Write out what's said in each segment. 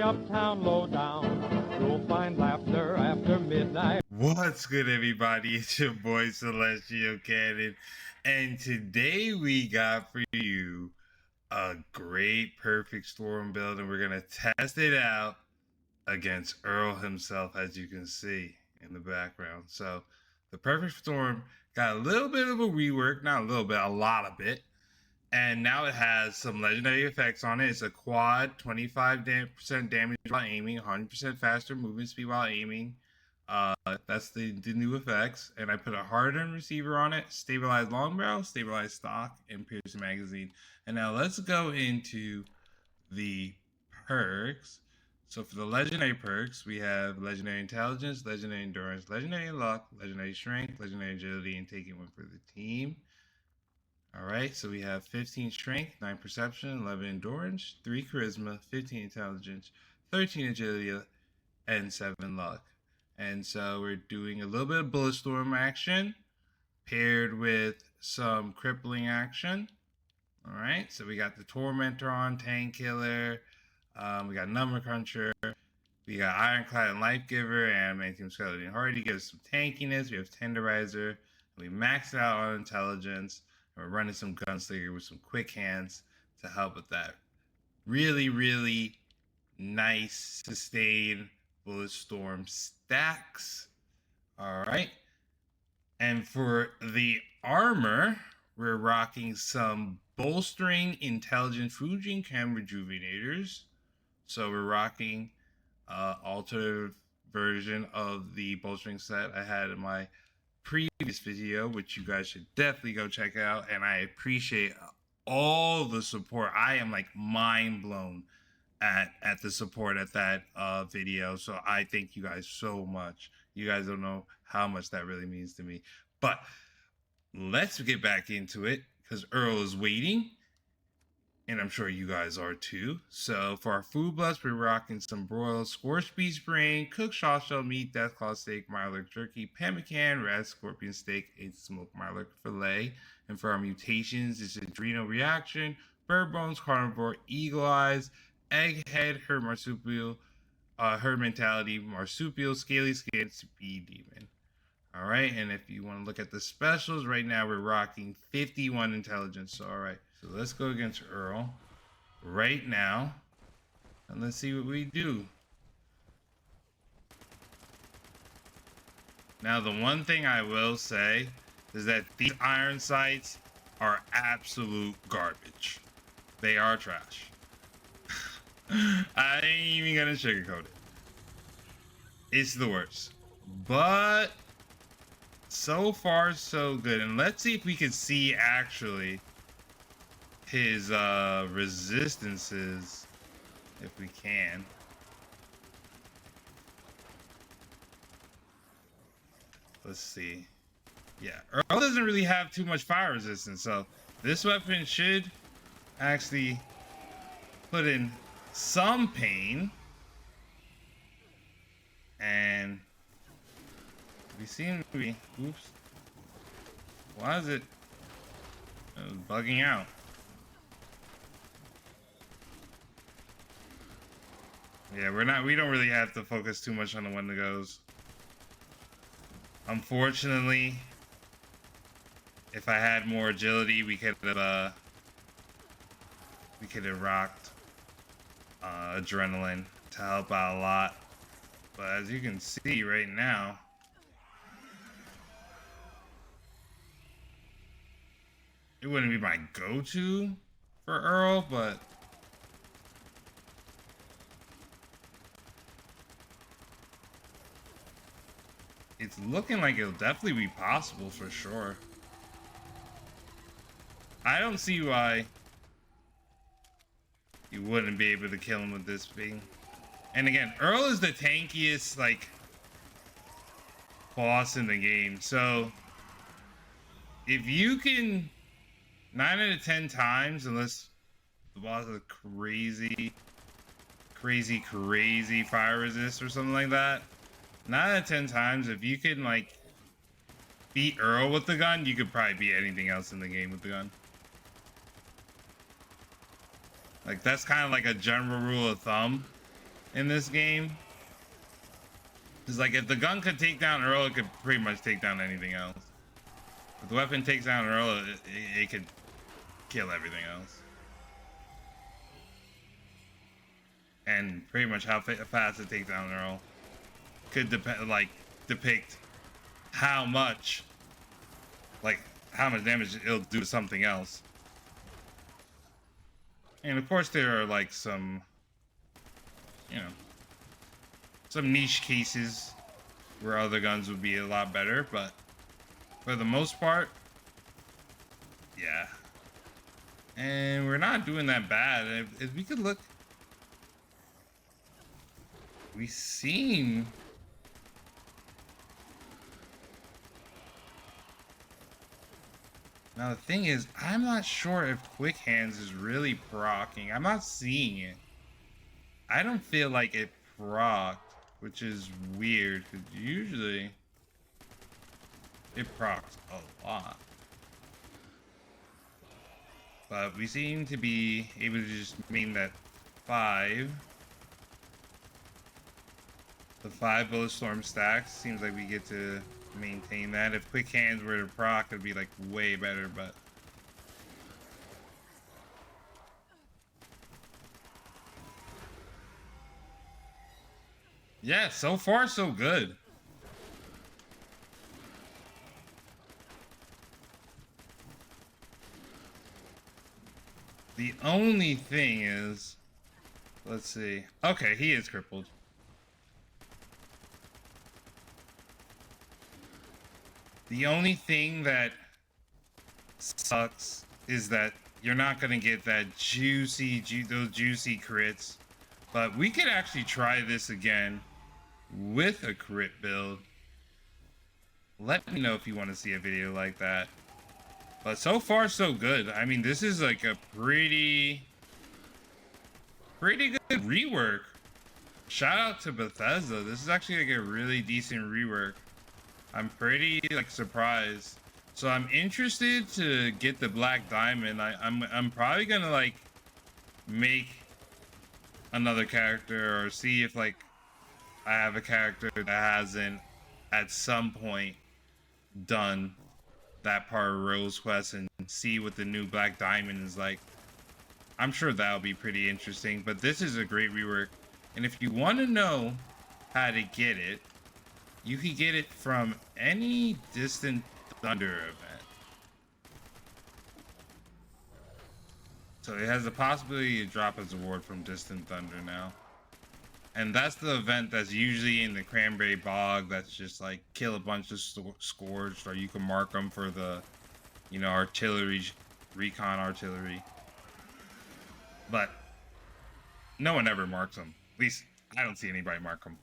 uptown lowdown. You'll find laughter after midnight. What's good, everybody? It's your boy Celestial Cannon, and today we got for you a great perfect storm build, and we're gonna test it out against Earle himself, as you can see in the background. So the perfect storm got a little bit of a rework, not a little bit, a lot of it. And now it has some legendary effects on it. It's a quad, 25% damage while aiming, 100% faster movement speed while aiming. That's the new effects. And I put a hardened receiver on it, stabilized long barrel, stabilized stock, and piercing magazine. And now let's go into the perks. So for the legendary perks, we have legendary intelligence, legendary endurance, legendary luck, legendary strength, legendary agility, and taking one for the team. All right, so we have 15 strength, 9 perception, 11 endurance, 3 charisma, 15 intelligence, 13 agility, and 7 luck. And so we're doing a little bit of bullet storm action paired with some crippling action. All right, so we got the tormentor on, tank killer, we got number cruncher, we got ironclad and life giver, and Team skeleton hardy gives some tankiness. We have tenderizer, and we max out on intelligence. We're running some gunslinger with some quick hands to help with that. Really, really nice sustained bullet storm stacks. All right. And for the armor, we're rocking some bolstering intelligent Fujin chem rejuvenators. So we're rocking altered version of the bolstering set I had in my previous video, which you guys should definitely go check out. And I appreciate all the support. I am like mind blown at the support at that video. So I thank you guys so much. You guys don't know how much that really means to me. But let's get back into it because Earle is waiting. And I'm sure you guys are too. So for our food blast, we're rocking some broiled scorched beef brain, cooked shell meat, deathclaw steak, mylark jerky, pemmican, red scorpion steak, and smoked mylark fillet. And for our mutations, it's adrenal reaction, bird bones, carnivore, eagle eyes, egghead, herd marsupial, herd mentality, marsupial, scaly skin, speed demon. All right, and if you want to look at the specials, right now we're rocking 51 intelligence. So, all right, so let's go against Earle right now, and let's see what we do. Now, the one thing I will say is that these iron sights are absolute garbage. They are trash. I ain't even gonna sugarcoat it. It's the worst, but so far so good. And let's see if we can see actually his resistances, if we can. Let's see. Yeah, Earle doesn't really have too much fire resistance, so this weapon should actually put in some pain. And we seem to be, oops, why is it bugging out? Yeah, we don't really have to focus too much on the one that goes. Unfortunately, if I had more agility, we could have rocked adrenaline to help out a lot. But as you can see right now, it wouldn't be my go-to for Earle, but it's looking like it'll definitely be possible for sure. I don't see why you wouldn't be able to kill him with this thing. And again, Earle is the tankiest, like, boss in the game. So if you can 9 out of 10 times, unless the boss is crazy fire resist or something like that, 9 out of 10 times, if you can like beat Earle with the gun, you could probably beat anything else in the game with the gun. Like, that's kind of like a general rule of thumb. in this game. It's like if the gun could take down Earle, it could pretty much take down anything else. If the weapon takes down Earle, it could kill everything else. And pretty much how fast it takes down Earle could depict how much damage it'll do to something else. And of course there are like some, you know, some niche cases where other guns would be a lot better, but for the most part, yeah. And we're not doing that bad. If we could look, we seem now the thing is, I'm not sure if Quick Hands is really proccing. I'm not seeing it. I don't feel like it procced, which is weird because usually it procs a lot. But we seem to be able to just main that 5. The 5 bullet storm stacks. Seems like we get to maintain that. If Quick Hands were to proc, it'd be like way better, but yeah, so far so good. The only thing is, let's see. Okay, he is crippled. The only thing that sucks is that you're not gonna get that those juicy crits. But we could actually try this again with a crit build. Let me know if you want to see a video like that. But so far so good. I mean, this is like a pretty good rework. Shout out to Bethesda. This is actually like a really decent rework. I'm pretty like surprised. So I'm interested to get the Black Diamond. I'm probably gonna like make another character or see if like I have a character that hasn't at some point done that part of Rose Quest and see what the new Black Diamond is like. I'm sure that'll be pretty interesting, but this is a great rework. And if you want to know how to get it, you can get it from any Distant Thunder event. So it has the possibility to drop as a reward from Distant Thunder now. And that's the event that's usually in the Cranberry Bog. That's just like kill a bunch of Scourged, or you can mark them for the, you know, artillery, recon artillery. But no one ever marks them. At least I don't see anybody mark them.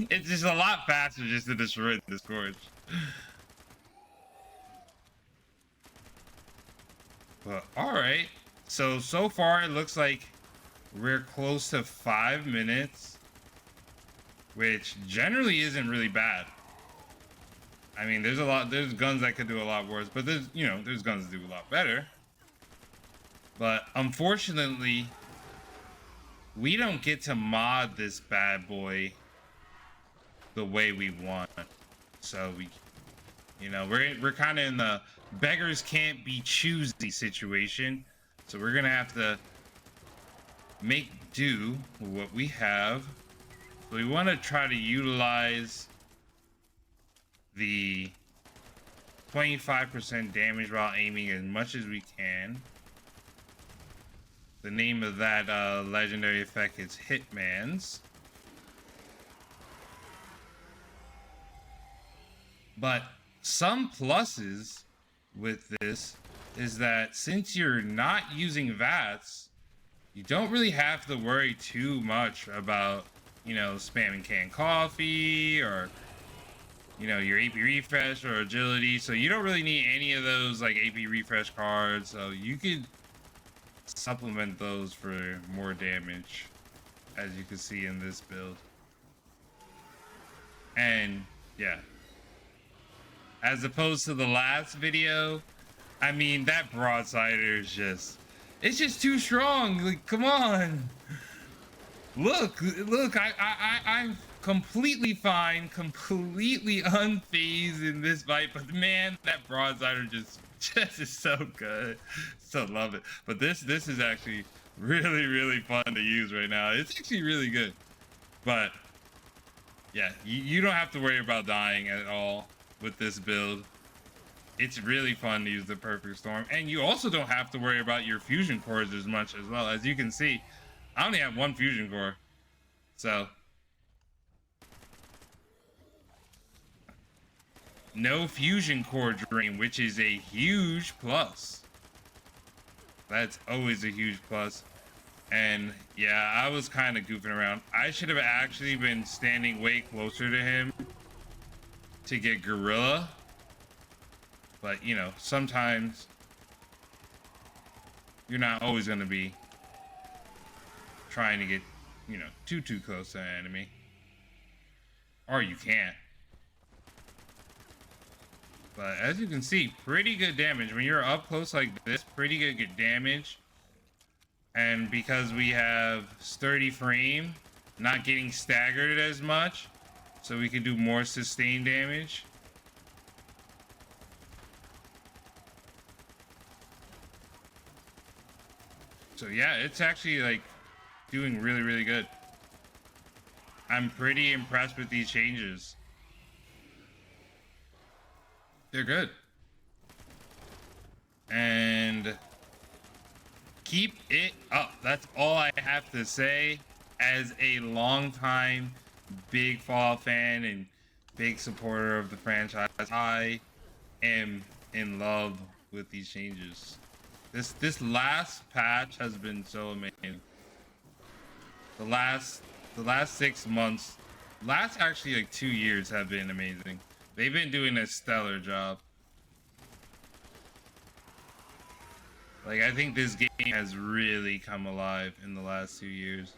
It's just a lot faster just to destroy the Scourge. But alright. So far it looks like we're close to 5 minutes, which generally isn't really bad. I mean, there's guns that could do a lot worse, but there's guns that do a lot better. But unfortunately, we don't get to mod this bad boy the way we want. So we're kind of in the beggars can't be choosy situation. So we're gonna have to make do with what we have. So we want to try to utilize the 25% damage while aiming as much as we can. The name of that legendary effect is Hitman's. But some pluses with this is that since you're not using VATS, you don't really have to worry too much about, spamming canned coffee or, your AP refresh or agility. So you don't really need any of those like AP refresh cards. So you could supplement those for more damage, as you can see in this build. And yeah, as opposed to the last video, I mean, that broadsider is it's just too strong. Like, come on. Look, I'm completely fine, completely unfazed in this fight, but man, that broadsider just is so good. So love it. But this is actually really fun to use right now. It's actually really good. But yeah, you don't have to worry about dying at all with this build. It's really fun to use the Perfect Storm, and you also don't have to worry about your fusion cores as much as well. As you can see, I only have one fusion core, so no fusion core drain, which is a huge plus. That's always a huge plus. And yeah, I was kind of goofing around. I should have actually been standing way closer to him to get Gorilla. But, you know, sometimes you're not always going to be trying to get, you know, too close to an enemy. Or you can't. But as you can see, pretty good damage. When you're up close like this, pretty good damage. And because we have sturdy frame, not getting staggered as much, so we can do more sustained damage. So yeah, it's actually like doing really good. I'm pretty impressed with these changes. They're good. And keep it up. That's all I have to say as a longtime big Fallout fan and big supporter of the franchise. I am in love with these changes. This last patch has been so amazing. The last 6 months, last actually like 2 years have been amazing. They've been doing a stellar job. Like, I think this game has really come alive in the last 2 years.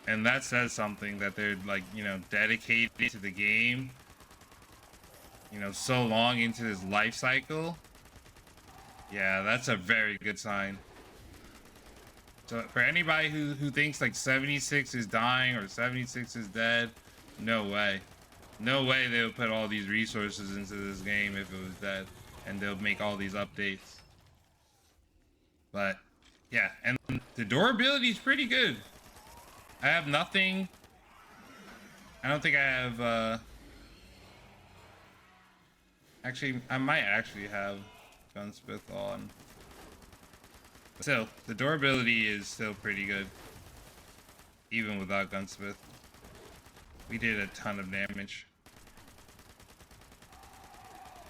And that says something, that they're like, you know, dedicated to the game, you know, so long into this life cycle. Yeah, that's a very good sign. So for anybody who thinks like 76 is dying or 76 is dead, no way. No way they would put all these resources into this game if it was dead, and they'll make all these updates. But yeah, and the durability is pretty good. I have nothing. I don't think I have actually, I might actually have Gunsmith on. But still, the durability is still pretty good, even without Gunsmith. We did a ton of damage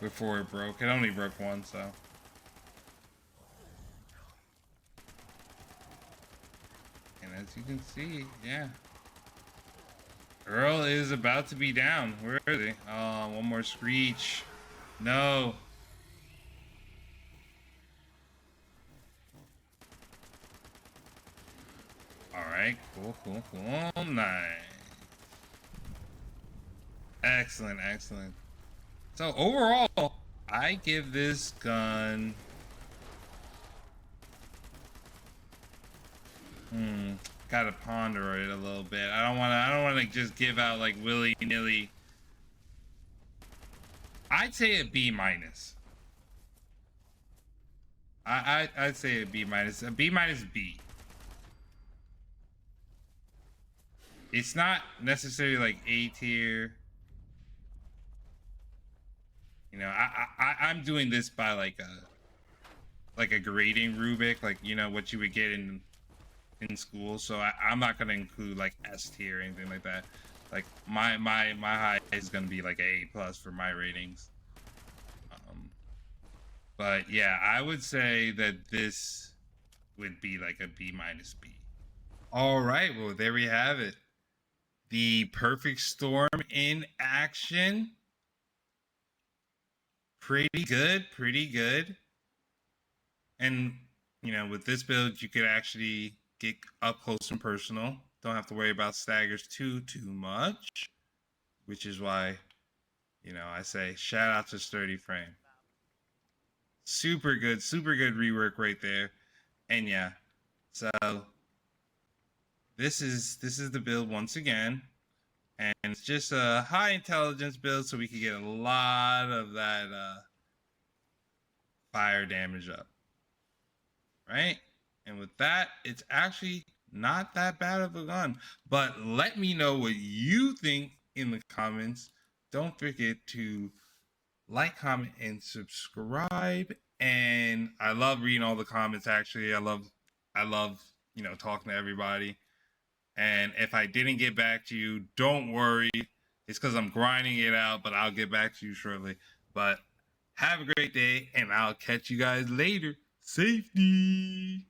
before it broke. It only broke once, so. And as you can see, yeah. Earle is about to be down. Where are they? Oh, one more screech. No. Alright, cool. Nice. Excellent. So overall, I give this gun gotta ponder it a little bit. I don't wanna just give out like willy-nilly. I'd say a B minus. I'd say a B minus. A B minus B. It's not necessarily like A tier. You know, I'm doing this by like a grading rubric, like, you know, what you would get in school. So I'm not gonna include like S tier or anything like that. Like my high is gonna be like A plus for my ratings. But yeah, I would say that this would be like a B minus B. All right, well, there we have it. The Perfect Storm in action. Pretty good. And, you know, with this build, you could actually get up close and personal. Don't have to worry about staggers too much, which is why, you know, I say shout out to Sturdy Frame. Super good rework right there. And yeah, So this is the build once again, and it's just a high intelligence build so we can get a lot of that fire damage up, right? And with that, it's actually not that bad of a gun. But let me know what you think in the comments. Don't forget to like, comment, and subscribe. And I love reading all the comments. Actually, I love talking to everybody. And if I didn't get back to you, don't worry. It's because I'm grinding it out, but I'll get back to you shortly. But have a great day, and I'll catch you guys later. Safety.